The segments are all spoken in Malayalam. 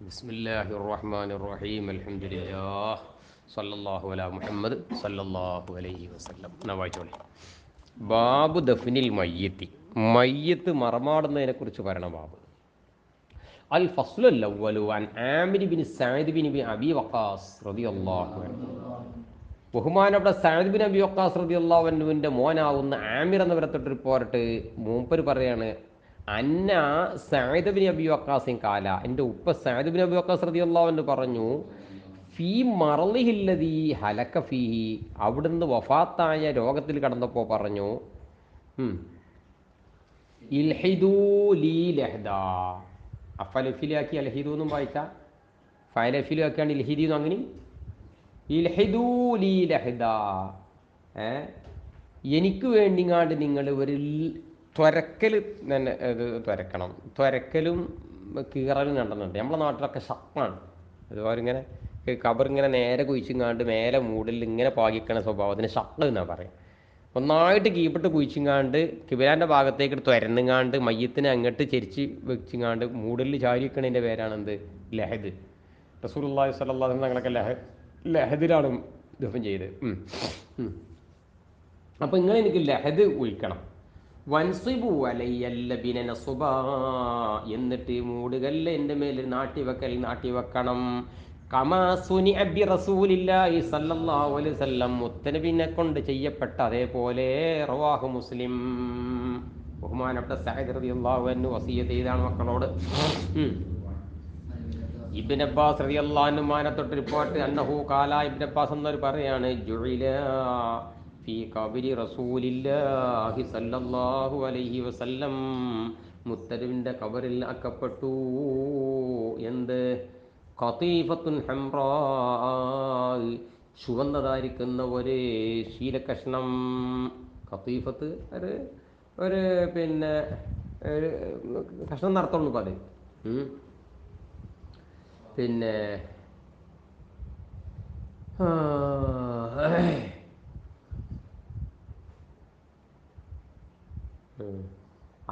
ബിസ്മില്ലാഹിർ റഹ്മാനിർ റഹീം അൽഹംദുലില്ലാഹ് സല്ലല്ലാഹു അലാ മുഹമ്മദ് സല്ലല്ലാഹു അലൈഹി വസല്ലം. വായിച്ചോളി. ബാബു ദഫ്നിൽ മയ്യത്തി, മയ്യത്ത് മറമാടുന്നതിനെ കുറിച്ച് പറയണ ബാബ്. അൽ ഫസ്ലുൽ അവ്വലു അൻ ആമിർ ബിൻ സഅദ് ബിൻ അബി വഖാസ് റളിയല്ലാഹു അൻഹു. ബഹുമാനപ്പെട്ട സഅദ് ബിൻ അബി വഖാസ് റളിയല്ലാഹു അൻഹുവിൻ്റെ മോനാവുന്ന ആമിർ എന്നവരെ തൊട്ട് പോരട്ട് മൂപ്പര് പറയാണ്, അന്ന സഅദ് ബിൻ അബി വഖാസിൻ കാല, എൻ്റെ ഉപ്പ സഅദ് ബിൻ അബി വഖാസ് റളിയല്ലാഹു അൻഹു പറഞ്ഞു, ഫീ മറളിഹില്ലദീ ഹലക ഫീഹി, അവിടുന്ന് വഫാത്തായ രോഗത്തിൽ കടന്നപ്പോൾ പറഞ്ഞു, ഇൽഹിദൂ ലീ ലഹ്ദാ. അഫലഫിലാക്കി അൽഹിദൂ എന്നും വായിച്ചാൽ ഫലഫിലാക്കിയാണ് ഇൽഹിദി എന്നും. അങ്ങനെ ഇൽഹിദൂ ലീ ലഹ്ദാ, എനിക്ക് വേണ്ടിങ്ങാണ്ട് നിങ്ങൾ ഒരു ത്വരക്കൽ തന്നെ ഇത് ത്വരക്കണം. ത്വരക്കലും കീറലും കണ്ടെന്നുണ്ട്. നമ്മളെ നാട്ടിലൊക്കെ ഷപ്പാണ്. അതുപോലെ ഇങ്ങനെ കബറിങ്ങനെ നേരെ കുഴിച്ചിങ്ങാണ്ട് മേലെ മൂടിൽ ഇങ്ങനെ പാകിക്കണ സ്വഭാവത്തിന് ഷപ്പ് എന്നാണ് പറയുക. ഒന്നായിട്ട് കീപ്പിട്ട് കുഴിച്ചിങ്ങാണ്ട് കിബിലാൻ്റെ ഭാഗത്തേക്ക് തുരന്നുങ്ങാണ്ട് മയ്യത്തിനെ അങ്ങോട്ട് ചെരിച്ച് വെച്ചിങ്ങാണ്ട് മൂടലിൽ ചാരി വെക്കണതിൻ്റെ പേരാണെന്ത്? ലഹദ്. റസൂലുള്ളാഹി സ്വല്ലല്ലാഹു അലൈഹി വസല്ലം ഞങ്ങളൊക്കെ ലഹദിലാണ് ദഫൻ ചെയ്ത്. അപ്പോൾ നിങ്ങൾ എനിക്ക് ലഹദ് ഒഴിക്കണം. വൻസിബു അലയ്യല്ലബിന നസുബാ, എന്നിട്ട് മൂടുകല്ല് എൻ്റെ മേൽ നാട്ടി വെക്കണം. കമാ സുനി അബി റസൂലില്ലാഹി സല്ലല്ലാഹു അലൈഹി വസല്ലം, മുത്തനബിനെ കൊണ്ട് ചെയ്യപ്പെട്ട അതേപോലെ. റവാഹു മുസ്ലിം. ബഹുമാനപ്പെട്ട സഅദ് റളിയല്ലാഹു അൻഹു വസിയ്യത്ത് ചെയ്താണ് മക്കളോട്. ഇബ്നു അബ്ബാസ് റളിയല്ലാഹു അൻഹു മാനെ തൊട്ട് റിപ്പോർട്ട്, അന്നഹു കാല, ഇബ്നു അബ്ബാസ് എന്നവർ പറയാണ്, ജുഇല ഫീ ഖബരി റസൂലില്ലാഹി സല്ലല്ലാഹു അലൈഹി വസല്ലം, മുത്തനബിൻ്റെ ഖബറിൽ ആക്കപ്പെട്ടു എന്ത്? ഖതീഫത്തുൻ ഹംറാ, ചുവന്നതായിരിക്കുന്ന ഒരു ശീലകഷ്ണം. ഖതീഫത്ത് ഒരു പിന്നെ ഒരു കഷ്ണം നടത്തുള്ളൂ. അത് പിന്നെ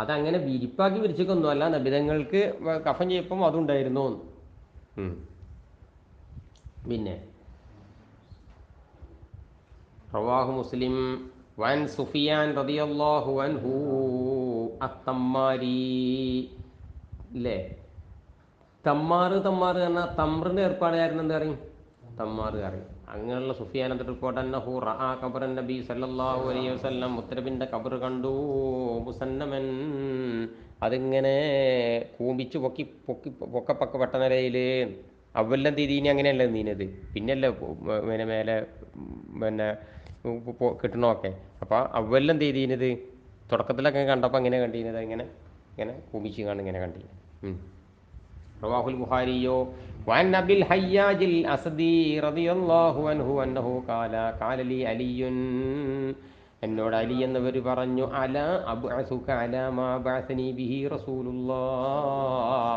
അതങ്ങനെ വിരിപ്പാക്കി വിരിച്ചൊക്കൊന്നുമല്ല. നബിതങ്ങൾക്ക് കഫൻ ചെയ്യപ്പം അതുണ്ടായിരുന്നു. പിന്നെ റവാഹു മുസ്ലിം. വൻ സുഫിയാൻ റളിയല്ലാഹു അൻഹു അത്തമ്മാരി, ഇല്ലേ? തമ്മാറ് പറഞ്ഞാൽ തമ്രിൻ്റെ ഏർപ്പാടായിരുന്നു. എന്താ പറയും? തമ്മാറ് അറിയും. അങ്ങനെയുള്ള സുഫിയാനത്തെ റിപ്പോർട്ട്, അന്നഹു റഅ ഖബറൻ നബി സല്ലല്ലാഹു അലൈഹി വസല്ലം, മുത്തനബിൻ്റെ ഖബർ കണ്ടു. മുസന്നമൻ, അതിങ്ങനെ കൂമ്പിച്ച് പൊക്കപ്പൊക്കെ പെട്ട നിലയിൽ. അവെല്ലാം തീരീനി അങ്ങനെയല്ല നീനത്, പിന്നല്ലേ പിന്നെ മേലെ പിന്നെ കിട്ടണമൊക്കെ. അപ്പോൾ അവെല്ലാം തീരീനത് തുടക്കത്തിലൊക്കെ കണ്ടപ്പോൾ അങ്ങനെ കണ്ടീനത്, ഇങ്ങനെ കൂമ്പിച്ച് കാണും, ഇങ്ങനെ കണ്ടീന്. റവാഹുൽ ബുഖാരിയോ വഅൻ അബിൽ ഹയ്യാജിൽ അസ്ദി റളിയല്ലാഹു അൻഹു അന്നഹു ഖാല ഖാല ലി അലിയുൻ, എന്നോട് അലി എന്നവർ പറഞ്ഞു, അല അബ്അസുക അലാ മാ ബഅസനി ബിഹി റസൂലുള്ളാഹ്,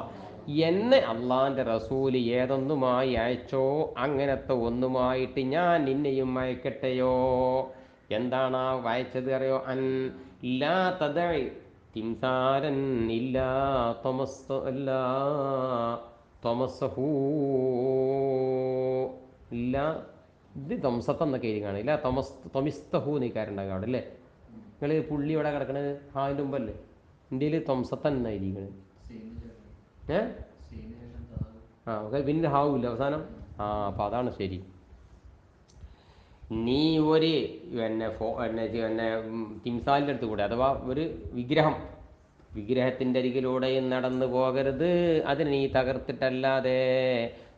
എന്നെ അള്ളാൻ്റെ റസൂൽ ഏതൊന്നുമായി അയച്ചോ അങ്ങനത്തെ ഒന്നുമായിട്ട് ഞാൻ നിന്നെയും അയക്കട്ടെയോ? എന്താണ് അയച്ചത് അറിയോ? അൻ ലാ തദഇ തിംസാരൻ ഇല്ലാ തൊമസ്സഹൂ, ഇല്ല ഇത് തൊംസത്ത് എന്നൊക്കെ എഴുതിയാണ്. ഇല്ല തൊമിസ്തഹൂ നീക്കാറുണ്ടാകും അവിടെ, അല്ലേ? നിങ്ങൾ പുള്ളി ഇവിടെ കിടക്കണത് ഹാവിൻ്റെ മുമ്പല്ലേ? ഇന്ത്യയിൽ തൊംസത്തൻ എന്നായിരിക്കണത്. പിന്നെ ഹാവില്ല അവസാനം. അപ്പം അതാണ് ശരി. നീ ഒരു പിന്നെ തിംസാലിൻ്റെ അടുത്ത് കൂടെ, അഥവാ ഒരു വിഗ്രഹത്തിൻ്റെ അരികിലൂടെയും നടന്നു പോകരുത്, അതിന് നീ തകർത്തിട്ടല്ലാതെ.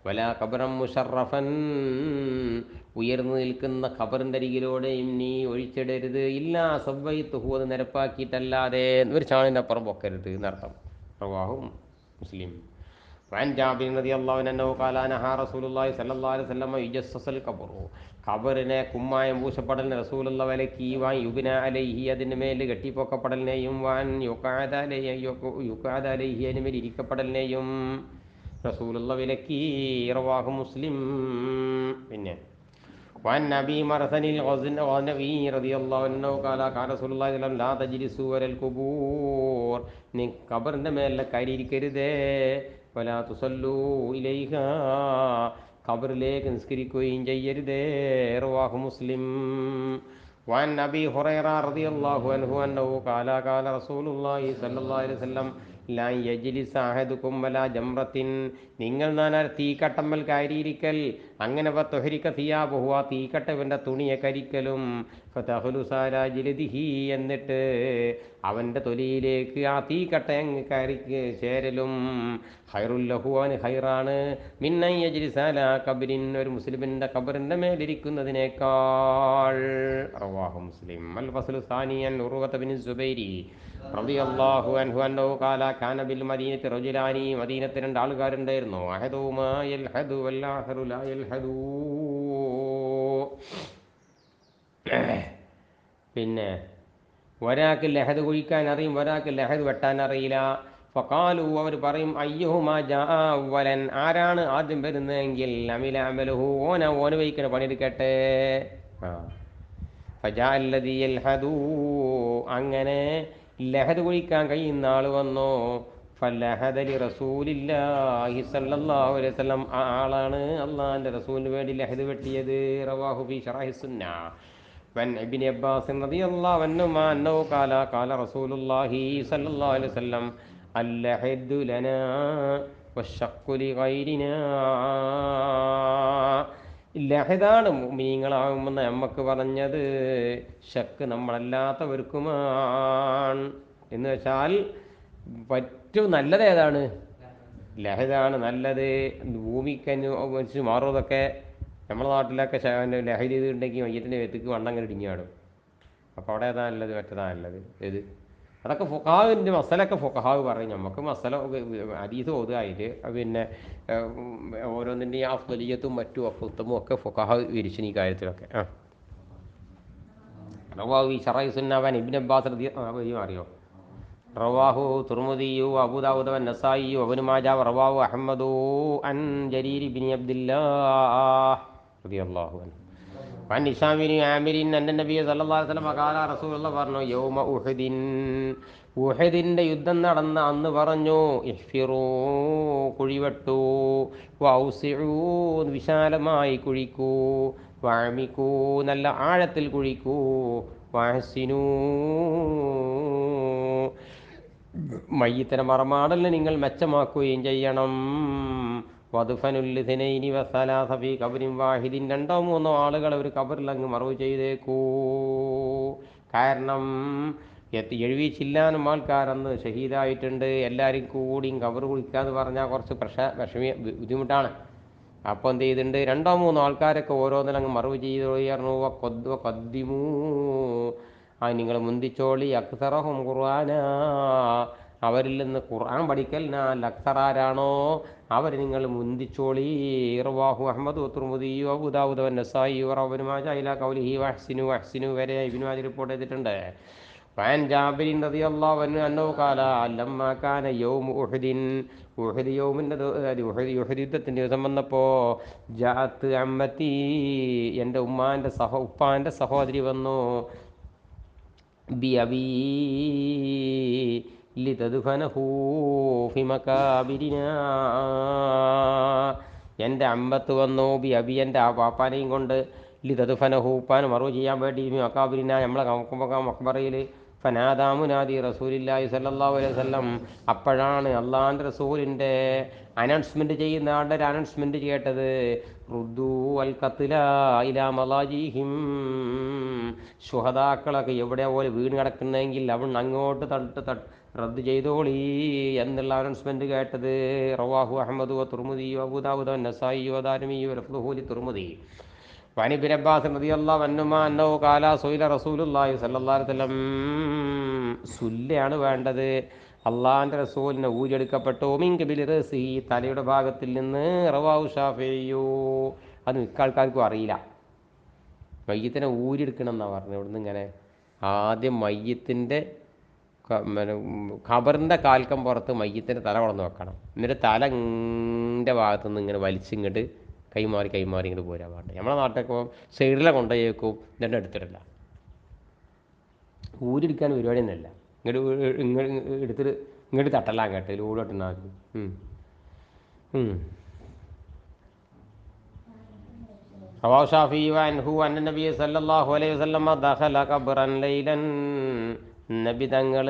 വലാ ഖബറൻ മുശറഫൻ, ഉയർന്നു നിൽക്കുന്ന ഖബറിൻ്റെ അരികിലൂടെയും നീ ഒഴിച്ചിടരുത്. ഇല്ലാ സവ്വൈതുഹു, അത് നിരപ്പാക്കിയിട്ടല്ലാതെ. ഒരു ചാണിൻ്റെ അപ്പുറം പൊക്കരുത് എന്നർത്ഥം. റവാഹു മുസ്ലിം. വഅൻ ജാബിർ റളിയല്ലാഹു അൻഹു ഖാല നഹാ റസൂലുള്ളാഹി സ്വല്ലല്ലാഹു അലൈഹി വസല്ലം യുജസ്സസൽ ഖബറു, ഖബറിനെ കുമ്മായം പൂശപ്പെടലിനെ റസൂലുള്ളാഹി വിലക്കി. വാൻ യുബ്ന അലൈഹി, അതിന് മേൽ കെട്ടിപ്പൊക്കപ്പെടലിനെയും. വാൻ യുഖഅദ അലൈഹി, അതിന് മേൽ ഇരിക്കപ്പെടലിനെയും റസൂലുള്ളാഹി വിലക്കി. റവാഹു മുസ്ലിം. പിന്നെ വഅൻ നബി മർസനിൽ ഗസ്നവി റളിയല്ലാഹു അൻഹു ഖാല ഖാല റസൂലുള്ളാഹി സ്വല്ലല്ലാഹു അലൈഹി വസല്ലം ലാ തജ്ലിസു അലൽ ഖുബൂർ, നീ ഖബറിൻ്റെ മേലെ കയറിയിരിക്കരുതേ. വലാ തുസല്ലൂ ഇലൈഹാ, ഖബറിലേക്ക് നിസ്കരിക്കുകയും ചെയ്യരുതേ. റവാഹു മുസ്ലിം. വഅൻ അബീ ഹുറൈറ റളിയല്ലാഹു അൻഹു അന്നഹു ഖാല ഖാല റസൂലുള്ളാഹി സ്വല്ലല്ലാഹു അലൈഹി വസല്ലം ലാ യജ്ലിസ അഹദുകും വലാ ജംറത്തിൻ, നിങ്ങൾ നാനാർ തീക്കട്ടമ്മൽ കയറിയിരിക്കൽ, അങ്ങനെ വതുഹരിക സിയാബുഹു, ആ തീക്കട്ടവൻ്റെ തുണിയെ കരിക്കലും, ഫതഖ്ലുസ അലാ ജിൽദിഹി, എന്നിട്ട് അവൻ്റെ തൊലിയിലേക്ക് ആ തീക്കട്ട അങ്ങ് കയറി ചേരലും, ഖൈറുൽ ലഹു, അവന് ഖൈറാണ്, മിൻ അൻ യജ്ലിസ അലാ ഖബ്രിൻ, ഒരു മുസ്ലിമിൻ്റെ ഖബറിൻ്റെ മേലിരിക്കുന്നതിനേക്കാൾ. റവാഹു മുസ്ലിം. അൽ ഫസ്ലു സാനിയൻ ഉർവത ബിൻ സുബൈരി റളിയല്ലാഹു അൻഹു അന്നഹു ഖാല കാന ബിൽ മദീനത്തി റജുലാനി, മദീനത്തിൽ രണ്ട് ആളുകാരുണ്ടായിരുന്നു. അഹദുഹുമാ യൽഹദു വൽ ആഖറു ലാ യൽഹദു, പിന്നെ ഒരാൾക്ക് ലഹദ് കുഴിക്കാൻ അറിയും, ഒരാൾക്ക് ലഹദ് വെട്ടാൻ അറിയില്ല. ഫഖാലു, അവർ പറയും, അയ്യുഹുമാ ജാ അവ്വലൻ, ആരാണ് ആദ്യം വരുന്നതെങ്കിൽ അമില അമലുഹു, ഓന് വഹിക്കണ പണിയെടുക്കട്ടെ. ഫജാ അല്ലദീ യൽഹദു, അങ്ങനെ ലഹദ് കുഴിക്കാൻ കഴിയുന്ന ആൾ വന്നു. ഫലഹദ ലി റസൂലില്ലാഹി സ്വല്ലല്ലാഹു അലൈഹി വസല്ലം, ആ ആളാണ് അള്ളാഹിൻ്റെ റസൂലിന് വേണ്ടി ലഹദ് വെട്ടിയത്. റവാഹു ഫീ ശറഹി സുന്ന. വൻ ഇബ്നു അബ്ബാസ് റളിയല്ലാഹു അൻഹുമാ അന്നഹു ഖാല ഖാല റസൂലുള്ളാഹി സ്വല്ലല്ലാഹു അലൈഹി വസല്ലം അല്ലഹദു ലനാ വശഖ്ഖു ലിഗൈരിനാ, ലഹദാണ് മുഅ്മിനീങ്ങളാകുമെന്ന് നമ്മക്ക് പറഞ്ഞത്, ശക്ക് നമ്മളല്ലാത്തവർക്കുമാണ്. എന്ന് വെച്ചാൽ ഏറ്റവും നല്ലത് ഏതാണ്? ലഹദാണ് നല്ലത്. ഭൂമിക്കഞ്ഞ് വെച്ച് മാറുന്നതൊക്കെ നമ്മുടെ നാട്ടിലൊക്കെ ലഹരി ചെയ്തിട്ടുണ്ടെങ്കിൽ മയ്യത്തിൻ്റെ വെത്തിക്ക് വണ്ണം ഇടിഞ്ഞാടും. അപ്പോൾ അവിടെ ഏതാ നല്ലത്, മറ്റേതാ നല്ലത്, ഏത്? അതൊക്കെ ഫുഖഹാവിൻ്റെ മസലൊക്കെ ഫുഖഹാവ് പറയും. നമുക്ക് മസല ഹദീസ് ഓതുകയില് പിന്നെ ഓരോന്നിൻ്റെ അഫ്ളലിയത്തും മറ്റും അഫ്ളത്തും ഒക്കെ ഫുഖഹാവ് വിരിച്ചിന് ഈ കാര്യത്തിലൊക്കെ. റവാഹു ഈ ശറഹി സുന്ന വൻ ഇബ്നു അബ്ബാസ് റളിയല്ലാഹു അറിയോ? റവാഹു തുർമുദിയു അബൂ ദാവൂദ് വന്നസായിയു വഇബ്നു മാജ റവാഹു അഹ്മദു അൻ ജരീർ ഇബ്നു അബ്ദുല്ലാഹ് റളിയല്ലാഹു അൻഹു വൻ ഹിശാം ബിൻ ആമിർ അന്ന നബി സല്ലല്ലാഹു അലൈഹി വസല്ലം ഖാല, റസൂലുള്ളാഹി പറഞ്ഞു, യൗമ ഉഹദിൻ, ഉഹദിൻ്റെ യുദ്ധം നടന്ന അന്ന് പറഞ്ഞു, ഇഹ്ഫിറൂ, കുഴിവെട്ടു, വൗസിഉ, വിശാലമായി കുഴിക്കൂ, വഅമികൂ, നല്ല ആഴത്തിൽ കുഴിക്കൂ, വഹ്സിനൂ, മയ്യിത്തിനെ മറമാടലിന് നിങ്ങൾ മെച്ചമാക്കുകയും ചെയ്യണം. വദുഫനുല്ലിഥനൈനി വസലാസ ഫീ ഖബ്രിൻ വാഹിദിൻ, രണ്ടോ മൂന്നോ ആളുകൾ ഒരു ഖബറിൽ അങ്ങ് മറവ് ചെയ്തേക്കൂ. കാരണം 70 ആൾക്കാരന്ന് ഷഹീദായിട്ടുണ്ട്. എല്ലാവരും കൂടിയും ഖബർ കുഴിക്കാന്ന് പറഞ്ഞാൽ കുറച്ച് ബുദ്ധിമുട്ടാണ്. അപ്പോൾ എന്ത് ചെയ്തിട്ടുണ്ട്, രണ്ടോ മൂന്നോ ആൾക്കാരൊക്കെ ഓരോന്നിനങ്ങ് മറവ് ചെയ്തുയർന്നു. കദ്ദിമൂ, ആ നിങ്ങൾ മുന്തിച്ചോളി, അക്സറഹും ഖുർആന, അവരിൽ നിന്ന് ഖുർആൻ പഠിക്കൽ അക്സറാരാണോ അവർ നിങ്ങൾ മുന്തിച്ചോളി. റവാഹു അഹ്മദ് തുർമുദി അബൂ ദാവൂദ് വന്നസായി വഇബ്നു മാജ ഇലാ ഖൗലിഹി വഹ്സിനു വഹ്സിനു വരെ ഇബ്നു മാജ റിപ്പോർട്ട് ചെയ്തിട്ടുണ്ട്. വഅൻ ജാബിർ റളിയല്ലാഹു അൻഹു അന്നഹു ഖാല ലമ്മാ കാന യൗമു ഉഹദിൻ, ഉഹദ് യൗമിൻ്റെ ഉഹദ് യുദ്ധത്തിൻ്റെ ദിവസം വന്നപ്പോൾ, ജാഅത്ത് അമ്മത്തി, എൻ്റെ ഉപ്പാൻ്റെ സഹോദരി വന്നു, ബി അബീ ലിതദ്ഫനഹു ഫി മകാബിരിനാ, എൻ്റെ അമ്മത്ത് വന്നു, ബി അബി, എൻ്റെ ആ പാപ്പാനെയും കൊണ്ട്, ലിതദ്ഫനഹു, ഉപ്പാനെ മറവ് ചെയ്യാൻ വേണ്ടി, ഫി മകാബിരിന, നമ്മളെ മഖ്ബറയിൽ. ഫനാദാ മുനാദി റസൂലില്ലാഹി സ്വല്ലല്ലാഹു അലൈഹി വസല്ലം, അപ്പോഴാണ് അള്ളാഹിൻ്റെ റസൂലിൻ്റെ അനൗൺസ്മെൻറ്റ് ചെയ്യുന്ന ആളുടെ ഒരു അനൗൺസ്മെൻറ്റ് കേട്ടത്, റുദ്ദൂ അൽ ഖത്ല ഇലാ മലാജിഹിം, ശുഹദാക്കളൊക്കെ എവിടെ പോലെ വീണ് കിടക്കുന്നതെങ്കിൽ അവൻ അങ്ങോട്ട് റദ്ദ് ചെയ്തോളി എന്നുള്ള അനൗൺസ്മെൻറ്റ് കേട്ടത്. റവാഹു അഹ്മദ് തുർമുദി അബൂ ദാവൂദ് നസായി ദാരിമി വലഫ്ളുഹു ലിതുർമുദി. വഅൻ ഇബ്നു അബ്ബാസ് റളിയല്ലാഹു അൻഹുമാ അന്നഹു ഖാല സുഇല റസൂലുള്ളാഹി സ്വല്ലല്ലാഹു അലൈഹി വസല്ലം, സുല്ലയാണ് വേണ്ടത്, അള്ളാഹിൻ്റെ റസൂലിനെ ഊരിയെടുക്കപ്പെട്ടു, മിൻ ഖിബിലി റഅസിഹി, തലയുടെ ഭാഗത്തിൽ നിന്ന്. റവാഹു ശാഫിഈ, അത് മിക്ക ആൾക്കാർക്കും അറിയില്ല. മയ്യത്തിനെ ഊരിയെടുക്കണം എന്നാണ് പറഞ്ഞത്. ഇവിടുന്ന് ഇങ്ങനെ ആദ്യം മയ്യത്തിൻ്റെ ഖബറിൻ്റെ കാൽക്കം പുറത്ത് മയ്യത്തിൻ്റെ തല വളർന്ന് വെക്കണം. എന്നിട്ട് തലൻ്റെ ഭാഗത്തുനിന്ന് ഇങ്ങനെ വലിച്ചിങ്ങോട്ട് കൈമാറി ഇങ്ങോട്ട് പോരാൻ പാടില്ല. നമ്മളെ നാട്ടിലൊക്കെ സൈഡിലെ കൊണ്ടുപോയി വെക്കും, എന്നിട്ട് എടുത്തിട്ടില്ല. ഊരിയെടുക്കാൻ പരിപാടിയൊന്നുമല്ല, ഇങ്ങോട്ട് എടുത്തിട്ട് ഇങ്ങോട്ട് തട്ടലാൻ കേട്ടോ, ലൂടെ ഇട്ടുണ്ടാകും. رواه الشافعي عنه أن النبي صلى الله عليه وسلم دخل قبرا ليلا നബി തങ്ങൾ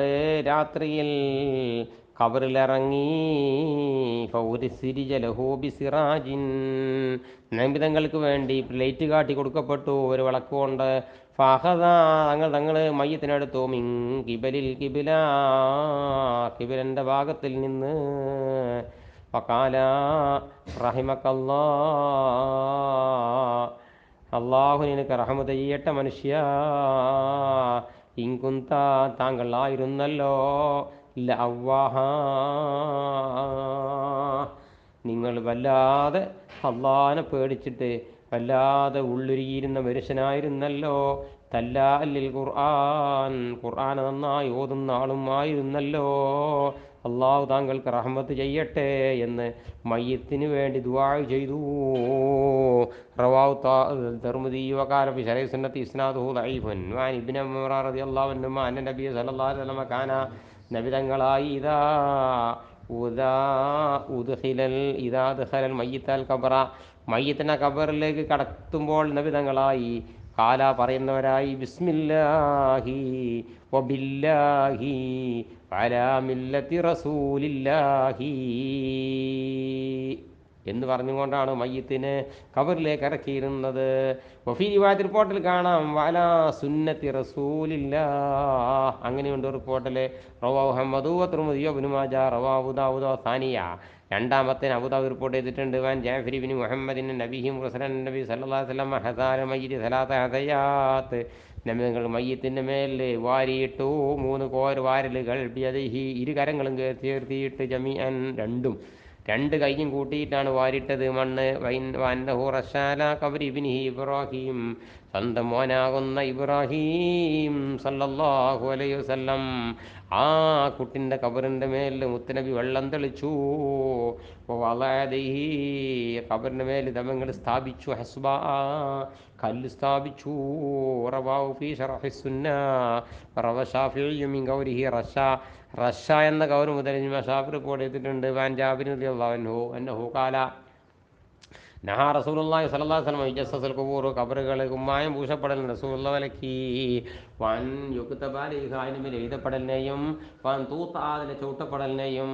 രാത്രിയിൽ ഖബറിലിറങ്ങി സിറാജിൻ നബി തങ്ങൾക്ക് വേണ്ടി പ്ലേറ്റ് കാട്ടി കൊടുക്കപ്പെട്ടു ഒരു വിളക്ക് കൊണ്ട് ഫഹദ തങ്ങൾ മയ്യത്തിനടുത്തു മിൻ കിബലിൽ കിബിലൻ്റെ ഭാഗത്തിൽ നിന്ന് ഫഖാല റഹിമക്കല്ലാ അള്ളാഹു നിനക്ക് റഹ്മത്ത് ചെയ്യട്ടെ മനുഷ്യ ഇൻകുന്ത താങ്കൾ ആയിരുന്നല്ലോ ലഅവ്വാഹ നിങ്ങൾ വല്ലാതെ അള്ളാഹിനെ പേടിച്ചിട്ട് വല്ലാതെ ഉള്ളുരുകിയിരുന്ന മനുഷ്യനായിരുന്നല്ലോ തല്ലാലിൽ ഖുർആൻ നന്നായി ഓതുന്ന ആളും ആയിരുന്നല്ലോ അള്ളാഹു താങ്കൾക്ക് റഹ്മത്ത് ചെയ്യട്ടെ എന്ന് മയ്യത്തിന് വേണ്ടി ദുആ ചെയ്തു. റവാഹു തിർമിദി വഖാല ഫി ശറഹി സുന്നത്തി ഇസ്നാദുഹു ദഈഫുൻ വഅൻ ഇബ്നു ഉമർ റളിയല്ലാഹു അൻഹുമാ അന്ന നബിയ സല്ലല്ലാഹു അലൈഹി വസല്ലം കാന നബി തങ്ങളായി ഇദാ ദഖലൽ മയ്യിത്തൽ ഖബറ മയ്യിത്തിനെ ഖബറിലേക്ക് കടത്തുമ്പോൾ നബി തങ്ങളായി കാല പറയുന്നവരായി ബിസ്മില്ലാഹി വബില്ലാഹി അലാ മില്ലത്തി റസൂലില്ലാഹി എന്ന് പറഞ്ഞുകൊണ്ടാണ് മയ്യത്തിനെ ഖബറിലേക്ക് ഇറക്കിയിരുന്നത്. വഫീ റിവായത്ത് റിപ്പോർട്ടിൽ കാണാം വഅലാ സുന്നത്തി റസൂലില്ലാ അങ്ങനെയുണ്ട് റിപ്പോർട്ടിൽ. റവാഹു അഹ്മദു വതിർമിദി വഇബ്നു മാജാ റവാഹു ദാവൂദ് സാനിയ രണ്ടാമത്തെ അബൂദാവൂദ് റിപ്പോർട്ട് ചെയ്തിട്ടുണ്ട്. വാൻ ജാഫർ ഇബ്നു മുഹമ്മദിൻ നബിഹി മുർസലൻ നബി സല്ലല്ലാഹു അലൈഹി വസല്ലം ഹസാന മയ്യിദ് സലാത്ത ഹദയാത്ത് നബികൾ മയ്യത്തിൻ്റെ മേൽ വാരിയിട്ടു 3 വാരലുകൾ ബിയദിഹി ഇരു കരങ്ങളും ചേർത്തിയിട്ട് ജമീഅൻ രണ്ട് കൈയും കൂട്ടിയിട്ടാണ് വാരിട്ടത് മണ്ണ്. വന്നഹു റശാല ഖബരി ഇബ്നിഹി ഇബ്രാഹിം സ്വന്തം മോനാകുന്ന ഇബ്രാഹിം സല്ലല്ലാഹു അലൈഹി വസല്ലം ആ കുട്ടിൻ്റെ ഖബറിൻ്റെ മേൽ മുത്തനബി വെള്ളം തെളിച്ചു. ഖബറിൻ്റെ മേൽ ദമങ്ങൾ സ്ഥാപിച്ചു. ഹസ്ബ കല്ല് സ്ഥാപിച്ചു. റവാഹു ഫീ ശറഹി സുന്ന റവ ശാഫിഈ മിൻ ഖൗലിഹി റഷ എന്ന കൗർ മുതൽ ഷാഫി റിപ്പോർട്ട് ചെയ്തിട്ടുണ്ട്. വാൻ ജാബിർ റളിയല്ലാഹു അൻഹു അന്നഹു ഖാല നഹാ റസൂലുള്ളാഹി സ്വല്ലല്ലാഹു അലൈഹി വസല്ലം യജസ്സസുൽ ഖുബൂർ ഖബറുകൾ കുമ്മായം പൂശപ്പെടൽ റസൂലുള്ളാഹി വിലക്കി. വൻ യുക്തബാലിഹ അതിനുമേൽ എഴുതപ്പെടലിനെയും വൻ തൂത്ത അതിലെ ചവിട്ടപ്പെടലിനെയും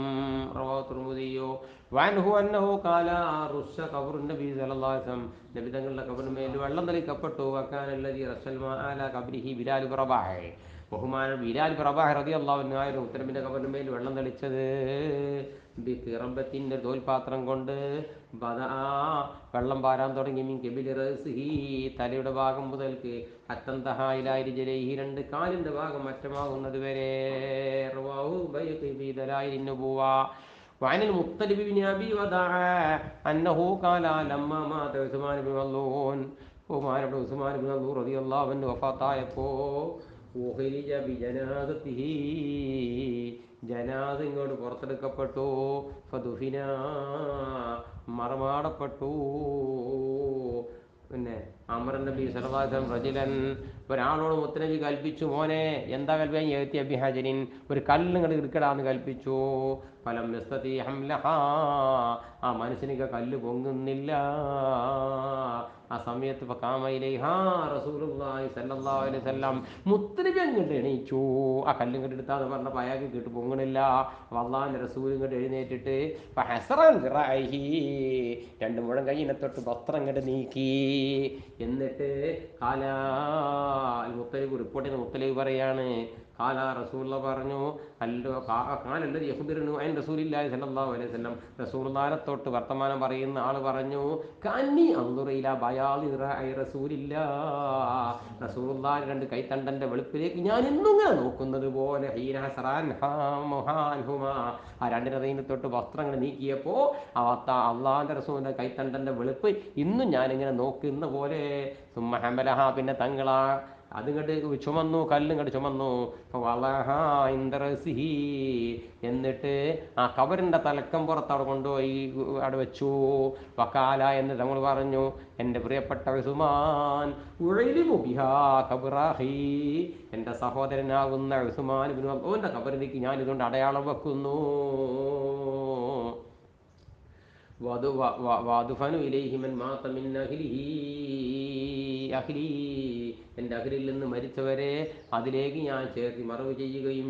റവാഹു തിർമിദിയോ വൻഹു അന്നഹു ഖാല റുശ ഖബറുൻ നബി സ്വല്ലല്ലാഹു അലൈഹി വസല്ലം നബി തങ്ങളുടെ ഖബറിന്മേൽ വെള്ളം തളിക്കപ്പെട്ടു. വകാനല്ലദീ റസൽ മാ അലാ ഖബ്രിഹി ബിലാൽ ബിൻ റബാഹ് ബഹുമാനം ബിലാൽ ബിൻ റബാഹ് റളിയല്ലാഹു അൻഹു ആയിരുന്നു ഉത്തരബിൻ്റെ ഖബറിന്മേൽ വെള്ളം തളിച്ചത്. ബിഖിറബത്തിൻ്റെ തോൽപാത്രം കൊണ്ട് വെള്ളം പാരാൻ തുടങ്ങി. മിൻ കബിലി റഅ്സിഹി തലയുടെ ഭാഗം മുതൽക്ക് അത്തന്തഹായിലായി ജലൈഹി 2 കാലിൻ്റെ ഭാഗം അറ്റമാകുന്നത് വരെ. റവാഹു ബൈഖി ഫീ ദലായിലിൻ നുബുവ വഅനിൽ മുത്തലിബ് ബിൻ അബി വദഅ അന്നഹു ഖാല ലമ്മാ മാത ഉസ്മാൻ ബിൻ മളൂൻ ഉസ്മാൻ ബിൻ മളൂൻ റളിയല്ലാഹു അൻഹു വഫാത്തായപ്പോൾ ഉഖ്രിജ ബിജനാദതിഹി ജനാദ ഇങ്ങോട്ട് പുറത്തെടുക്കപ്പെട്ടു. ഫദുഫിന മറമാടപ്പെട്ടു. പിന്നെ അമർ നബി സല്ലല്ലാഹു അലൈഹി വസല്ലം റജുലൻ ഒരാളോട് മുത്തനബി കൽപ്പിച്ചു, മോനെ എന്താ കൽപ്പിക്കാൻ ഏത്തി അബിഹാജനിൻ ഒരു കല്ല് ഇങ്ങോട്ട് ഇരിക്കടാന്ന് കൽപ്പിച്ചു. ഫലം യസ്തതി ഹംലഹാ ആ മനുഷ്യനിക്ക് കല്ല് പൊങ്ങുന്നില്ല. ആ സമയത്ത് റസൂലുള്ളാഹി സ്വല്ലല്ലാഹു അലൈഹി വസല്ലം മുത്തനബി അങ്ങോട്ട് എണീച്ചു. ആ കല്ല് ഇങ്ങോട്ട് എടുത്താന്ന് പറഞ്ഞപ്പോൾ അയാൾക്ക് കേട്ട് പൊങ്ങണില്ല. അല്ലാഹുവിൻ്റെ റസൂൽ ഇങ്ങോട്ട് എഴുന്നേറ്റിട്ട് 2 മുഴം കയ്യിനെ തൊട്ട് വസ്ത്രം ഇങ്ങോട്ട് നീക്കി. എന്നിട്ട് മുത്തലിബ് റിപ്പോർട്ട് ചെയ്യുന്ന മുത്തലിബ് പറയാണ് കാല റസൂലുള്ള പറഞ്ഞു കാലല്ലത് യഖ്ബിറുനു അൻ റസൂലില്ലാഹി സ്വല്ലല്ലാഹു അലൈഹി വസല്ലം റസൂലുള്ളാഹിനെ തൊട്ട് വർത്തമാനം പറയുന്ന ആൾ പറഞ്ഞു കന്നി അൻദുറു ഇലാ ബയാദി റഅയി റസൂലില്ലാഹ് റസൂലുള്ളാഹി 2 കൈത്തണ്ടന്റെ വെളുപ്പിലേക്ക് ഞാൻ ഇന്നും ഇങ്ങനെ നോക്കുന്നത് പോലെ ഹീന ഹസറാൻ ഹുമാ ആ 2 തൊട്ട് വസ്ത്രങ്ങൾ നീക്കിയപ്പോൾ അള്ളാഹിന്റെ റസൂലിന്റെ കൈത്തണ്ടന്റെ വെളുപ്പ് ഇന്നും ഞാനിങ്ങനെ നോക്കുന്ന പോലെ. സുമ്മ ഹമലഹ പിന്നെ തങ്ങളാ അതിങ്ങോട്ട് ചുമന്നു, കല്ലിങ്ങോട്ട് ചുമന്നു. എന്നിട്ട് ആ കബറിൻ്റെ തലക്കം പുറത്ത് അവിടെ കൊണ്ടുപോയി അവിടെ വെച്ചു. വക്കാല എന്ന് തങ്ങൾ പറഞ്ഞു, എൻ്റെ പ്രിയപ്പെട്ട ഉസ്മാൻ എൻ്റെ സഹോദരനാകുന്ന ഉസ്മാൻ ഇബ്നു മൾഊന്റെ കബറിലേക്ക് ഞാൻ ഇതുകൊണ്ട് അടയാളം വെക്കുന്നു. വാദുഫനു ഇലൈഹി മൻ മാത മിൻ അഹ്ലിഹി അഹ്ലി, എൻ്റെ അഹ്ലിൽ നിന്ന് മരിച്ചവരെ അതിലേക്ക് ഞാൻ ചേർത്തി മറവ് ചെയ്യുകയും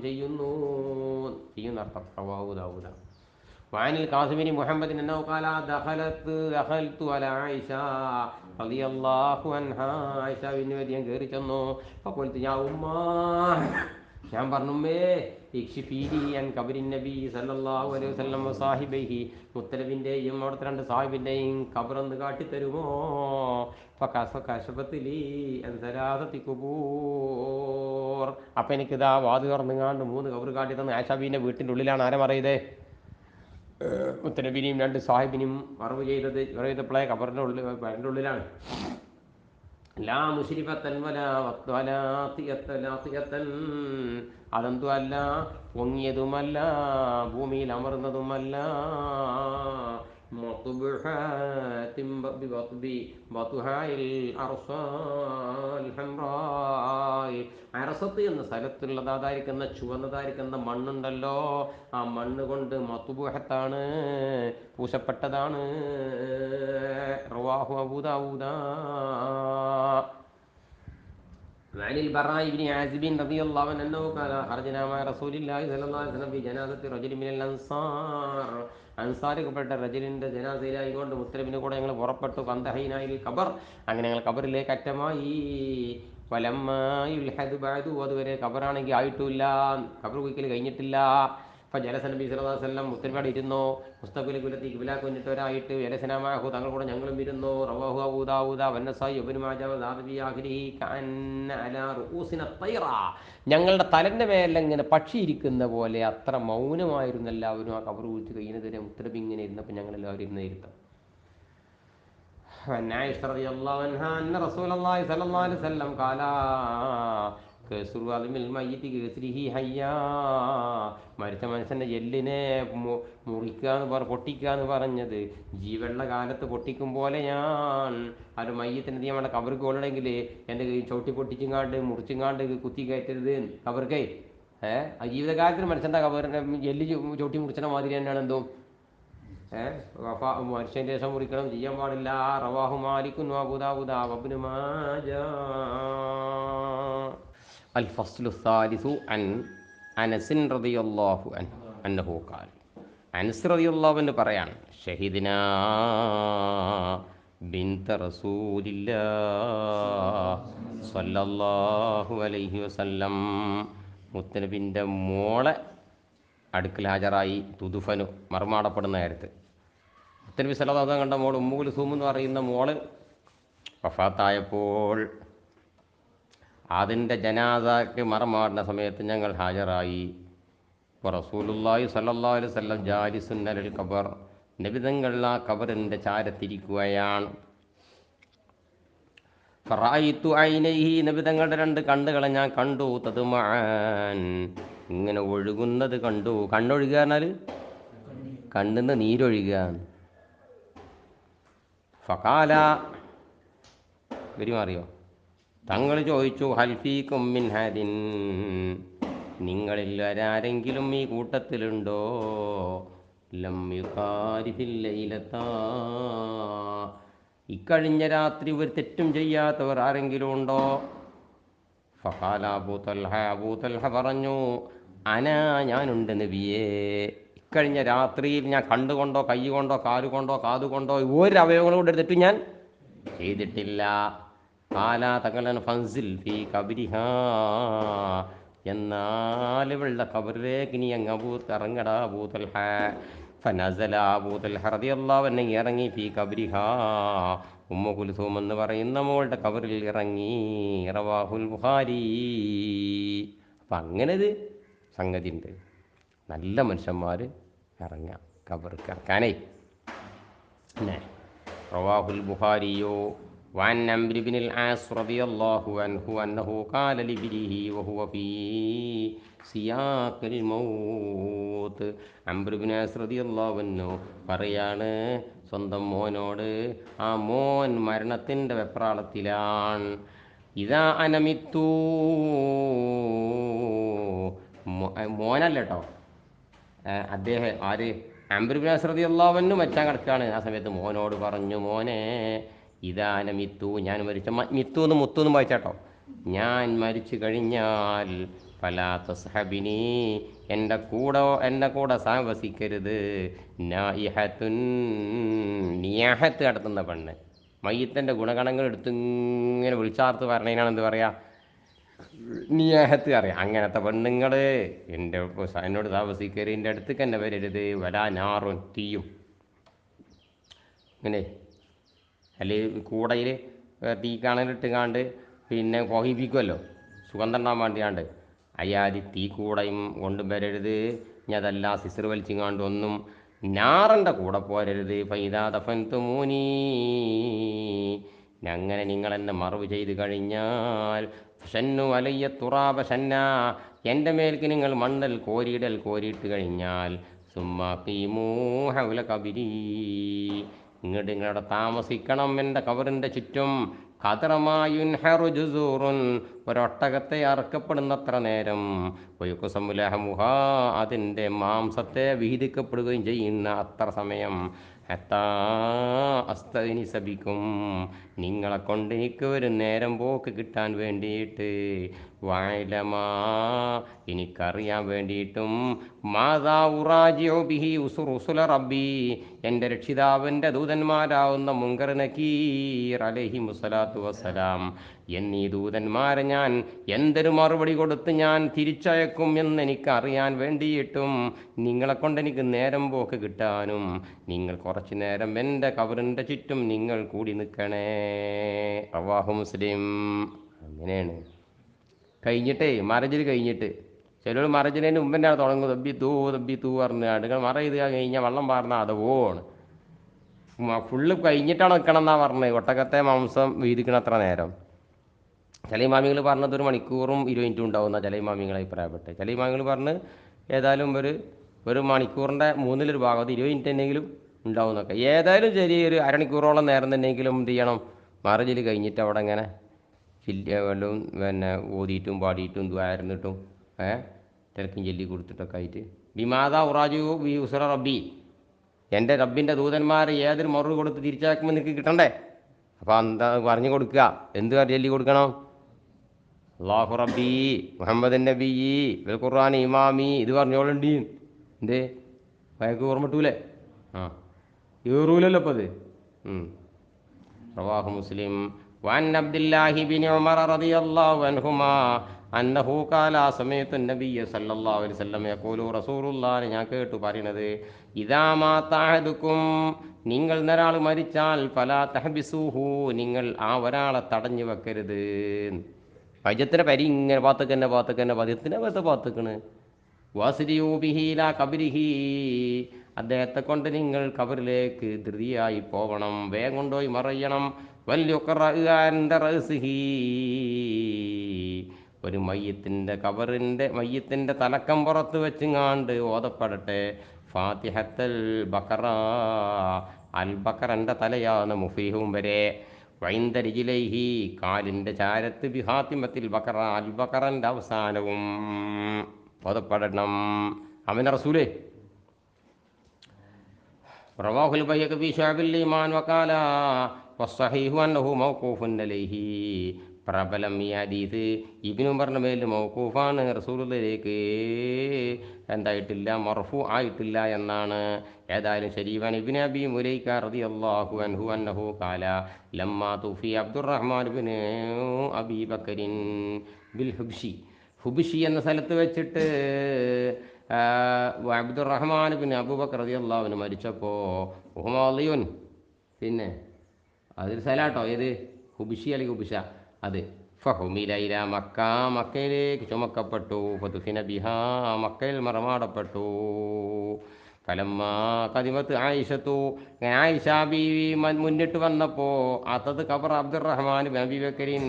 ചെയ്യുന്നർത്ഥം. റവാഹു ദാവൂദ. വഅനിൽ ഖാസിമിനി മുഹമ്മദിൻ അന്നഹു ഖാല ദഖൽതു അലാ ആയിഷ റളിയല്ലാഹു അൻഹാ, ആയിഷ ബിൻതി ഞാൻ കയറി ചെന്നു. ഫഖുൽതു യാ ഉമ്മാ, ഞാൻ പറഞ്ഞു ഉമ്മേ, ഇക്ഷിഫീനി അൻ ഖബറിൻ നബി സല്ലല്ലാഹു അലൈഹി വസല്ലം വസാഹിബൈഹി, മുത്തനബിൻ്റെയും അവിടുത്തെ രണ്ട് സാഹിബിൻ്റെയും ഖബറൊന്ന് കാട്ടിത്തരുമോ? ഫകശഫത് ലീ അൻ സലാസതി ഖുബൂർ. അപ്പം എനിക്കിതാ വാത് തുറന്നുകാണ്ട് 3 ഖബർ കാട്ടി തന്നു. ആയിഷ ബീവിൻ്റെ വീട്ടിൻ്റെ ഉള്ളിലാണ് ആരെ മറയതേ? മുത്തനബിനെയും 2 സാഹിബിനെയും മറവ് ചെയ്തപ്പോഴേ ഖബറിൻ്റെ ഉള്ളിലാണ്. ലാ മുശ്രിഫത്തൻ വലാത്തിയത്തൻ, അതെന്തുമല്ല, പൊങ്ങിയതുമല്ല, ഭൂമിയിൽ അമർന്നതുമല്ല. അറസത്ത് എന്ന സ്ഥലത്തുള്ളതായിരിക്കുന്ന ചുവന്നതായിരിക്കുന്ന മണ്ണുണ്ടല്ലോ, ആ മണ്ണ് കൊണ്ട് മത്തുബുഹത്താണ്, പൂശപ്പെട്ടതാണ്. റവാഹു അബൂ ദാവൂദ. وعن البراء بن عازب رضي الله عنه أنه قال خرجنا مع رسول الله صلى الله عليه وسلم في جنازة رجل من الأنصار. അൻസാരിൽപ്പെട്ട റജലിൻ്റെ ജനാസയിലായിക്കൊണ്ട് മുത്തനബിനെ കൂടെ ഞങ്ങൾ പുറപ്പെട്ടു. കന്തഹൈനായിൽ ഖബർ, അങ്ങനെ ഞങ്ങൾ ഖബറിലേക്ക് അറ്റമായി. വലമ്മായുൽ ബഅദു, അതുവരെ ഖബറാണെങ്കിൽ ആയിട്ടില്ല, ഖബർ കുഴിക്കൽ കഴിഞ്ഞിട്ടില്ല. അപ്പോൾ ജലസ നബി സല്ലല്ലാഹു അലൈഹി വസല്ലം മുത്തനബിയോട് ഇരുന്നു. മുസ്തഖ്ബിൽ ഖിബ്ലത്തി ഖിബ്ലക്ക് മുന്നിട്ടവരായിട്ട് ജലസനാ മഅഹു, തങ്ങൾ കൂടെ ഞങ്ങളും ഇരുന്നു. റവാഹു അബൂ ദാവൂദ വന്നസായി ഇബ്നു മാജ വദാബി ആഖിരിഹി കഅന്ന അലാ റൂസിന തൈറ, ഞങ്ങളുടെ തലൻ്റെ മേലെങ്ങനെ പക്ഷി ഇരിക്കുന്ന പോലെ അത്ര മൗനമായിരുന്നു എല്ലാവരും. ആ ഖബർ കുഴിച്ച് കഴിയുന്നതിനെ മുത്തനബി ഇങ്ങനെ ഇരുന്നപ്പോൾ ഞങ്ങളെല്ലാവരും ഇരുന്ന് ഇരുത്താം. عائشة رضي الله عنها أن رسول الله صلى الله عليه وسلم قال كسر عظم الميت كسره حيا, മരിച്ച മനുഷ്യൻ്റെ എല്ലിനെ പൊട്ടിക്കുക എന്ന് പറഞ്ഞത് ജീവനുള്ള കാലത്ത് പൊട്ടിക്കും പോലെ ഞാൻ ഒരു മയ്യത്തിൻ്റെ നമ്മുടെ കബർക്ക് കൊള്ളണമെങ്കിൽ എൻ്റെ ചവിട്ടി പൊട്ടിച്ചിങ്ങാണ്ട് മുറിച്ചിങ്ങാണ്ട് കുത്തി കയറ്റരുത് കബർക്കേ. ആ ജീവിതകാലത്തിന് മനുഷ്യൻ്റെ കബറിൻ്റെ എല്ല് ചവിട്ടി മുറിച്ചണ മാതിരി തന്നെയാണ് എന്തോ മനുഷ്യൻ്റെ ശേഷം മുറിക്കണം, ചെയ്യാൻ പാടില്ല. റവാഹു മാലിക്കുൻ അബൂ ദാവൂദ വബ്നു മാജ. അൽ ഫസ്ലു സാലിസു അൻ അനസ് റളിയല്ലാഹു അൻഹു അന്നഹു ഖാല, അനസ് റളിയല്ലാഹു അൻഹു പറയാണ്, ഷഹീദിനാ ബിൻത റസൂലില്ലാഹ് സ്വല്ലല്ലാഹു അലൈഹി വസല്ലം, മുത്തനബിൻ്റെ മോളെ അടുക്കൽ ഹാജരായി. തുദുഫനു, മറുമാടപ്പെടുന്ന നേരത്ത് മുത്തനബി സല്ലല്ലാഹു അലൈഹി വസല്ലം കണ്ട മോൾ ഉമ്മു കുൽസൂം എന്ന് പറയുന്ന മോള് വഫാത്തായപ്പോൾ അതിൻ്റെ ജനാസക്ക് മറമാടുന്ന സമയത്ത് ഞങ്ങൾ ഹാജരായി. റസൂലുള്ളാഹി സ്വല്ലല്ലാഹു അലൈഹി വസല്ലം ജാലിസുൻ അലൽ ഖബർ, നബി തങ്ങൾ ആ ഖബറിൻ്റെ ചാരത്തിരിക്കുകയാണ്. ഫറഅയ്തു ഐനൈഹി, നബി തങ്ങളുടെ 2 കണ്ണുകളെ ഞാൻ കണ്ടു. തദ്മഅൻ, ഇങ്ങനെ ഒഴുകുന്നത് കണ്ടു. കണ്ണൊഴുകുക പറഞ്ഞാൽ കണ്ണിന്ന് നീരൊഴുകുക. ഫഖാല, പെരുമാറിയോ, തങ്ങൾ ചോദിച്ചു, ഹൽഫീക്കും മിൻ ഹാദിൻ, നിങ്ങളിൽ ആരെങ്കിലും ഈ കൂട്ടത്തിലുണ്ടോ? ലം യുഖാരിഫിൽ ലൈലതാ, ഇക്കഴിഞ്ഞ രാത്രി ഒരു തെറ്റും ചെയ്യാത്തവർ ആരെങ്കിലും ഉണ്ടോ? ഫഖാല അബൂ തൽഹ, അബൂ തൽഹ പറഞ്ഞു, ഞാനുണ്ട് നബിയേ, ഇക്കഴിഞ്ഞ രാത്രിയിൽ ഞാൻ കണ്ടുകൊണ്ടോ കൈ കൊണ്ടോ കാലുകൊണ്ടോ കാതുകൊണ്ടോ ഒരു അവയവങ്ങളും കൊണ്ട് തെറ്റും ഞാൻ ചെയ്തിട്ടില്ല. കാല തങ്ങളാണ് ഫൻസിൽ ഫീ കബരിഹാ, എന്നാൽ ഇവളുടെ കബറിലേക്ക് നീ അങ്ങ് ഇറങ്ങടാ അബൂ തൽഹ. ഫനസല അബൂ തൽഹ റളിയല്ലാഹു അൻഹു ഇറങ്ങി ഫീ കബരിഹാ, ഉമ്മു കുൽസൂം എന്ന് പറയുന്ന മോളുടെ കബറിൽ ഇറങ്ങി. റവാഹുൽ ബുഖാരി. അപ്പം അങ്ങനെ ഒരു സംഗതി ഉണ്ട്, നല്ല മനുഷ്യന്മാർ ഇറങ്ങാം കബർക്ക് ഇറക്കാനേ. റവാഹുൽ ബുഖാരിയോ وعن عمرو بن العاص رضي الله عنه أنه قال لابنه وهو في سياق الموت, അംർ ബിൻ ആസ് റളിയല്ലാഹു അൻഹു പറയാണ് സ്വന്തം മോനോട്, ആ മോൻ മരണത്തിൻ്റെ വെപ്രാളത്തിലാണ്. ഇതാ അനമിത്തു, മോനല്ല കേട്ടോ, അദ്ദേഹം ആര്, അംർ ഇബ്നു അസ് റളിയല്ലാഹു അൻഹു മരിച്ചാൻ കിടക്കുകയാണ്. ആ സമയത്ത് മോനോട് പറഞ്ഞു, മോനെ ഇദാന മിത്തു, ഞാൻ മരിച്ച മിത്തു എന്ന് മുത്തു എന്നും വായിച്ചാട്ടോ, ഞാൻ മരിച്ചു കഴിഞ്ഞാൽ ഫലാ തസ്ഹബിനി, എന്നെ കൂടെ സാഹസിക്കരുത്. നായിഹത്തുൻ, നിയാഹത്ത് നടത്തുന്ന പെണ്ണ്, മയ്യത്തിൻ്റെ ഗുണഗണങ്ങൾ എടുത്ത് ഇങ്ങനെ വിളിച്ചാർത്ത് പറഞ്ഞതിനാണ് എന്ത് പറയാ, നിയാഹത്ത് അറിയാം. അങ്ങനത്തെ പെണ്ണുങ്ങൾ എന്നോട് താമസിക്കരുത്, എൻ്റെ അടുത്തേക്ക് തന്നെ വരരുത്. വലാ നാറുൻ, തീയും ഇങ്ങനെ അല്ലെങ്കിൽ കൂടയിൽ തീ കാണലിട്ട് കാണ്ട് പിന്നെ പുകയിപ്പിക്കുമല്ലോ സുഗന്ധം ഉണ്ടാകാൻ വേണ്ടിയാണ്ട്, അയാതി തീ കൂടയും കൊണ്ടും വരരുത്. ഇനി അതല്ല സിസർ വലിച്ചിങ്ങാണ്ട് ഒന്നും നാറിൻ്റെ കൂടെ പോരരുത്. ഫൈദാ ദഫൻതുമൂനീ, അങ്ങനെ നിങ്ങൾ എന്നെ മറവ് ചെയ്ത് കഴിഞ്ഞാൽ ഷന്നു അലയ്യ തുറാബ ഷന്ന, എൻ്റെ മേൽക്ക് നിങ്ങൾ മണ്ണൽ കോരിയിട്ട് കഴിഞ്ഞാൽ സുമ്മാ ഖീമൂ ഹൗല കബരി, ഇങ്ങോട്ട് നിങ്ങളവിടെ താമസിക്കണം എൻ്റെ കബറിൻ്റെ ചുറ്റും. ഖദറമായുൻഹറു ജുസൂറുൻ, ഒരൊട്ടകത്തെ അറുക്കപ്പെടുന്നത്ര നേരം, വയുക്കുസമുലഹമുഹ, അതിൻ്റെ മാംസത്തെ വിഹിതിക്കപ്പെടുകയും ചെയ്യുന്ന അത്ര സമയം, ഹത്താ അസ്തനിസബിക്കും, നിങ്ങളെ കൊണ്ട് എനിക്ക് ഒരു നേരം പോക്ക് കിട്ടാൻ വേണ്ടിയിട്ട്, വഅലമാ, എനിക്കറിയാൻ വേണ്ടിയിട്ടും, മാതാ ഉറാജിഉ ബിഹി ഉസുല റബ്ബി, എൻ്റെ രക്ഷിതാവിൻ്റെ ദൂതന്മാരാവുന്ന മുൻകർ നക്കീർ അലൈഹിമുസ്സലാത്തു വസ്സലാം എന്നീ ദൂതന്മാരെ ഞാൻ എന്തൊരു മറുപടി കൊടുത്ത് ഞാൻ തിരിച്ചയക്കും എന്നെനിക്കറിയാൻ വേണ്ടിയിട്ടും, നിങ്ങളെ കൊണ്ട് എനിക്ക് നേരം പോക്ക് കിട്ടാനും, നിങ്ങൾ കുറച്ചു നേരം എൻ്റെ കബറിൻ്റെ ചുറ്റും നിങ്ങൾ കൂടി നിൽക്കണേ. റവാഹു മുസ്ലിം. അങ്ങനെയാണ് കഴിഞ്ഞിട്ടേ, മറജിൽ കഴിഞ്ഞിട്ട് ചിലർ മറജിനതിന് മുമ്പ് തന്നെയാണ് തുടങ്ങും, തബ്ബി തൂ പറഞ്ഞാണ്ട്. നിങ്ങൾ മറ ചെയ്ത് കഴിഞ്ഞാൽ വെള്ളം പാർന്ന അതവോണ് ഫുള്ള് കഴിഞ്ഞിട്ടാണ് നിൽക്കണം എന്നാണ് പറഞ്ഞത്. ഒട്ടകത്തെ മാംസം വീതിക്കണ അത്ര നേരം. ചില ഇമാമികൾ പറഞ്ഞത് 1 മണിക്കൂറും 20 മിനിറ്റും ഉണ്ടാവുന്ന ചില ഇമാമികൾ അഭിപ്രായപ്പെട്ട്. ചില ഇമാമികൾ പറഞ്ഞ് ഏതായാലും ഒരു മണിക്കൂറിൻ്റെ 1/3 ഭാഗം, 20 മിനിറ്റ് എന്തെങ്കിലും ഉണ്ടാവും എന്നൊക്കെ. ഏതായാലും ചെറിയൊരു അരമണിക്കൂറോളം നേരം തന്നെയെങ്കിലും എന്ത് ചെയ്യണം, മറജിൽ കഴിഞ്ഞിട്ട് അവിടെ ഇങ്ങനെ വല്ലതും പിന്നെ ഓതിയിട്ടും പാടിയിട്ടും ദ്വാരന്നിട്ടും തിരക്കും ചൊല്ലി കൊടുത്തിട്ടൊക്കെ ആയിട്ട്, ബിമാദാ ഉറാജു ബി ഉസുറ റബ്ബി, എൻ്റെ റബ്ബിൻ്റെ ദൂതന്മാർ ഏതൊരു മറു കൊടുത്ത് തിരിച്ചാക്കുമ്പോൾ നിനക്ക് കിട്ടണ്ടേ. അപ്പോൾ എന്താ പറഞ്ഞു കൊടുക്കുക, എന്ത് ചൊല്ലി കൊടുക്കണം, അല്ലാഹു റബ്ബി മുഹമ്മദ് നബി വൽ ഖുർആൻ ഇമാമി, ഇത് പറഞ്ഞോളുണ്ട്. എന്തേ വയക്ക് ഓർമ്മട്ടൂലേ? ഏറൂലല്ലോ അപ്പോൾ അത്. റവാഹു മുസ്ലിം. വഅൻ അബ്ദുല്ലാഹി ബിൻ ഉമർ റളിയല്ലാഹു അൻഹുമാ അന്നഹു ഖാല സമയത്തു നബിയ സല്ലല്ലാഹു അലൈഹി വസല്ലം യഖൂലു, റസൂലുള്ളാഹി ഞാൻ കേട്ടു പറയുന്നത്, ഇദാ മാത അഹദുക്കും, നിങ്ങൾ ഒരാൾ മരിച്ചാൽ ഫലാ തഹ്ബിസൂഹു, നിങ്ങൾ ആ ഒരാളെ തടഞ്ഞു വെക്കരുത്. പൈജത്തിൻ്റെ പരി ഇങ്ങനെ പാത്തക്കന്നെ പതിയത്തിനെ വെറുതെ പാത്തക്കണ്. വാസിരിയൂ ബിഹി ഇലാ ഖബരിഹി, അദ്ദേഹത്തെ കൊണ്ട് നിങ്ങൾ ഖബറിലേക്ക് ധൃതിയായി പോകണം, വേഗം കൊണ്ടുപോയി മറയണം. വല്യുഖറഅൻദ റഅസിഹി, ഒരു മയ്യത്തിൻ്റെ തലക്കം പുറത്ത് വെച്ചുങ്ങാണ്ട് ഓതപ്പെടട്ടെ ഫാത്തിഹത്തൽ ബഖറ, അൽ ബഖറൻ്റെ തലയാണ് മുഫ്ലിഹൂൻ വരെ. വൈന്ദ റിജിലൈഹി, കാലിൻ്റെ ചാരത്ത് ബിഹാത്തിമത്തിൽ ബഖറ, അൽ ബഖറൻ്റെ അവസാനവും ഓതപ്പെടണം. അവൻ്റെ റസൂലേ റവാഹുൽ ബൈഹഖി ഫീ ശുഅബിൽ ഈമാൻ വഖാല വസ്സഹീഹു അന്നഹു മൗഖൂഫുൻ അലൈഹി, പ്രബലം ഈ ഹദീസ് ഇബ്നു ഉമറിന്റെ മേൽ മൗഖൂഫാണ്, റസൂലുള്ളാഹിലേക്ക് എന്തായിട്ടില്ല, മർഫൂ ആയിട്ടില്ല എന്നാണ്. ഏതായാലും ശരീഫാൻ ഇബ്നു അബി മുലൈക റളിയല്ലാഹു അൻഹു അന്നഹു ഖാല ലമ്മാ തുഫി അബ്ദുറഹ്മാൻ ഇബ്നു അബീ ബക്കറിൻ ബിൽ ഹുബ്ഷി എന്ന സ്ഥലത്ത് വെച്ചിട്ട് അബ്ദുറഹ്മാൻ ബിൻ അബൂബക്കർ റളിയല്ലാഹു അൻഹു മരിച്ചപ്പോൾ, ഉഹ്മാലിയുൻ, പിന്നെ അതൊരു സ്ഥലമാട്ടോ, ഏത് ഹുബ്ഷി അല്ലെങ്കിൽ ഹുബ്ഷ, അത് ഫഹുമില ഇല മക്ക, മക്കയിലേക്ക് ചുമക്കപ്പെട്ടു. ഫതുഫിന ബിഹാ, മക്കയിൽ മറമാടപ്പെട്ടു. ഫലമ്മ കദിമത്ത് ആയിഷത്തു, ആയിഷ ബീവി മുന്നിട്ട് വന്നപ്പോൾ, അതത് ഖബർ അബ്ദുറഹ്മാൻ ബിൻ അബീ ബക്കറിൻ,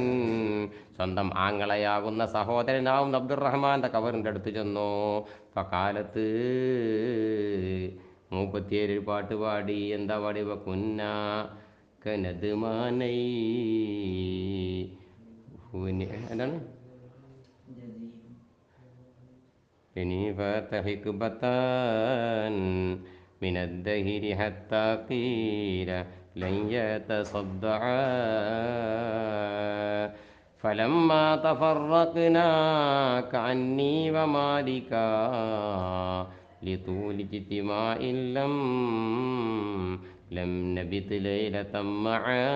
സ്വന്തം ആങ്ങളയാകുന്ന സഹോദരനാവുന്ന അബ്ദുറഹ്മാൻ്റെ ഖബറിൻ്റെ അടുത്ത് ചെന്നു. ഫകാലത്ത്, 37 പാട്ട് പാടി. എന്താ പാടി? കുന്ന കനദ്മാനൈ, എന്താണ് من الدهر حتى قيل لن يتصدعا فلما تفرقنا كأني ومالكا لطول اجتماع لم نبت ليلة معا.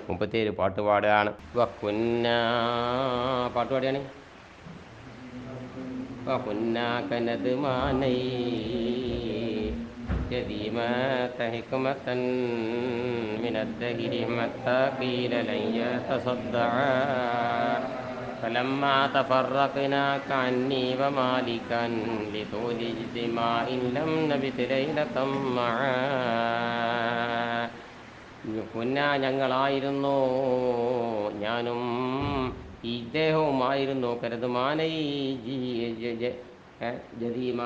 37 പാട്ട് പാടുകയാണ്. വക്കുന്ന പാട്ട് പാടുകയാണ്. വക്കുന്ന കനദ്മാനൈ جديمة حكمة من الدهر متى قيل لن يتصدعا فلما تفرقنا كعني ومالكا لطول اجتماع لم نبت ليلة معا. ഞങ്ങളായിരുന്നു, ഞാനും ഇദ്ദേഹവുമായിരുന്നു കരുതുമാനൈ ജദീമ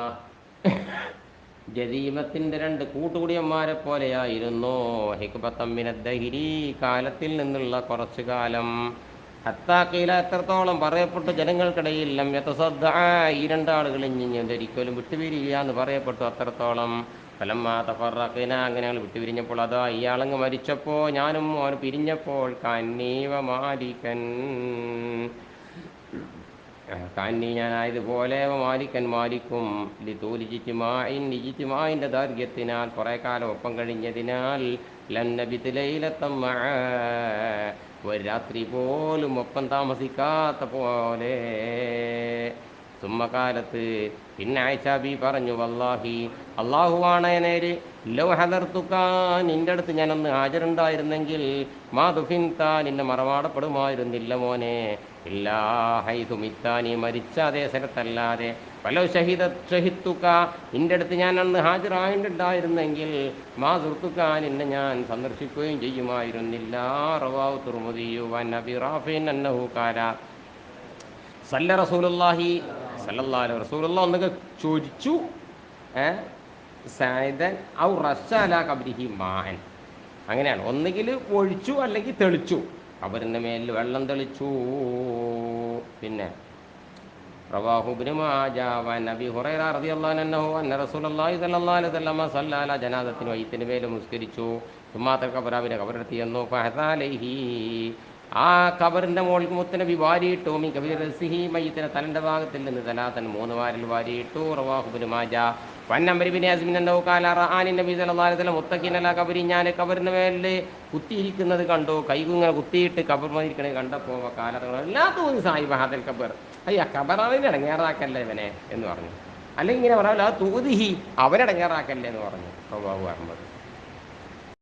ജദീമത്തിൻ്റെ 2 കൂട്ടുകുടിയന്മാരെ പോലെയായിരുന്നു. ഹിക്ബത്തമ്മിനദ്ദഹിരി കാലത്തിൽ നിന്നുള്ള കുറച്ചു കാലം. ഹത്താക്കീല എത്രത്തോളം പറയപ്പെട്ടു ജനങ്ങൾക്കിടയിൽ ലം യതസദ്ദഅ ഈ 2 ആളുകൾ ഒരിക്കലും വിട്ടുപിരിയില്ല എന്ന് പറയപ്പെട്ടു. അത്രത്തോളം. ഫലമ്മാ തഫറഖന അങ്ങനെ ഞങ്ങൾ വിട്ടുപിരിഞ്ഞപ്പോൾ അതാ ഇയാളങ്ങ് മരിച്ചപ്പോൾ ഞാനും അവൻ പിരിഞ്ഞപ്പോൾ കന്നീവ മാലിക്കൻ കാന്നി ഞാനായതുപോലെ മാലിക്കൻ മാലിക്കും ലിജിത്തിമായിൻ്റെ ദൈർഘ്യത്തിനാൽ കുറേ കാലം ഒപ്പം കഴിഞ്ഞതിനാൽ ലന്നബിത്ത് ലൈലത്തം ഒരു രാത്രി പോലും ഒപ്പം താമസിക്കാത്ത പോലെ. സുമ്മകാലത്ത് പിന്നെ ആയിഷാബി പറഞ്ഞു, വല്ലാഹി അള്ളാഹുവാണ് നേര് ലൗ ഹദർത്തുക്കാ നിൻ്റെ അടുത്ത് ഞാനൊന്ന് ഹാജരുണ്ടായിരുന്നെങ്കിൽ മാതുഫിൻതാ നിന്നെ മറമാടപ്പെടുമായിരുന്നില്ല മോനെ. ഇല്ലാ ഹൈതുമിത്താനി മരിച്ച അതേ സ്ഥലത്തല്ലാതെ. പല ഷഹിത്തുക്ക നിൻ്റെ അടുത്ത് ഞാൻ അന്ന് ഹാജരായിട്ടുണ്ടായിരുന്നെങ്കിൽ മാതുർത്തുക്ക നിന്നെ ഞാൻ സന്ദർശിക്കുകയും ചെയ്യുമായിരുന്നില്ല. റവാഹു തുർമുദിയു വൻ അബി റാഫിൻ അന്നഹു ഖാല സല്ല റസൂലുള്ളാഹി സല്ലല്ലാഹു അലൈഹി റസൂലുള്ള ഒന്നൊക്കെ ചോദിച്ചു സൈദൻ ഔ റസ്സല ഖബ്രിഹി മാൻ. അങ്ങനെയാണ്, ഒന്നുകിൽ ഒഴിച്ചു അല്ലെങ്കിൽ തെളിച്ചു, ഖബറിൻ്റെ മേലിൽ വെള്ളം തെളിച്ചു. പിന്നെ റവാഹു ഇബ്നു മാജ വൻ അബീ ഹുറൈറ റളിയല്ലാഹു അൻഹു അന്ന റസൂലുള്ളാഹി സ്വല്ലല്ലാഹു അലൈഹി വസല്ലം സല്ല അലാ ജനാസത്തിന് വൈത്തിന് മേൽ മുസ്കരിച്ചു. സുമ്മാത്തൽ ഖബറാബിനെ ഖബറെടുത്ത് ചെന്നു. ഫഹദാലൈഹി ആ ഖബറിൻ്റെ മുകളിൽ മുത്തനബി വാരിയിട്ടു. മീ കബീറസിഹി മയ്യിത്തിൻ്റെ തലൻ്റെ ഭാഗത്തിൽ നിന്ന് തലാത്തൻ 3 വാരിൽ വാരിയിട്ടു. റവാഹു ഇബ്നു മാജ വന്നംബരി ബിൻ അസ്മിൻ അന്നഹു ഖാല റആനി നബി സല്ലല്ലാഹു അലൈഹി വസല്ലം മുത്തഖിൻ അലാ ഖബരി ഞാൻ ഖബറിൻ്റെ മേലിൽ കുത്തിയിരിക്കുന്നത് കണ്ടു. കൈകുങ്ങനെ കുത്തിയിട്ട് ഖബർ ഇരിക്കണത് കണ്ടപ്പോൾ കാലത്ത് സാഹിബ ഹാദൽ ഖബർ അയ്യ ഖബറിനെ ഇടങ്ങേറാക്കല്ലേ ഇവനെ എന്ന് പറഞ്ഞു. അല്ലെങ്കിൽ ഇങ്ങനെ പറയാം തൂതിഹി അവനടങ്ങേറാക്കല്ലേ എന്ന് പറഞ്ഞു. റവാഹു അഹ്മദ്.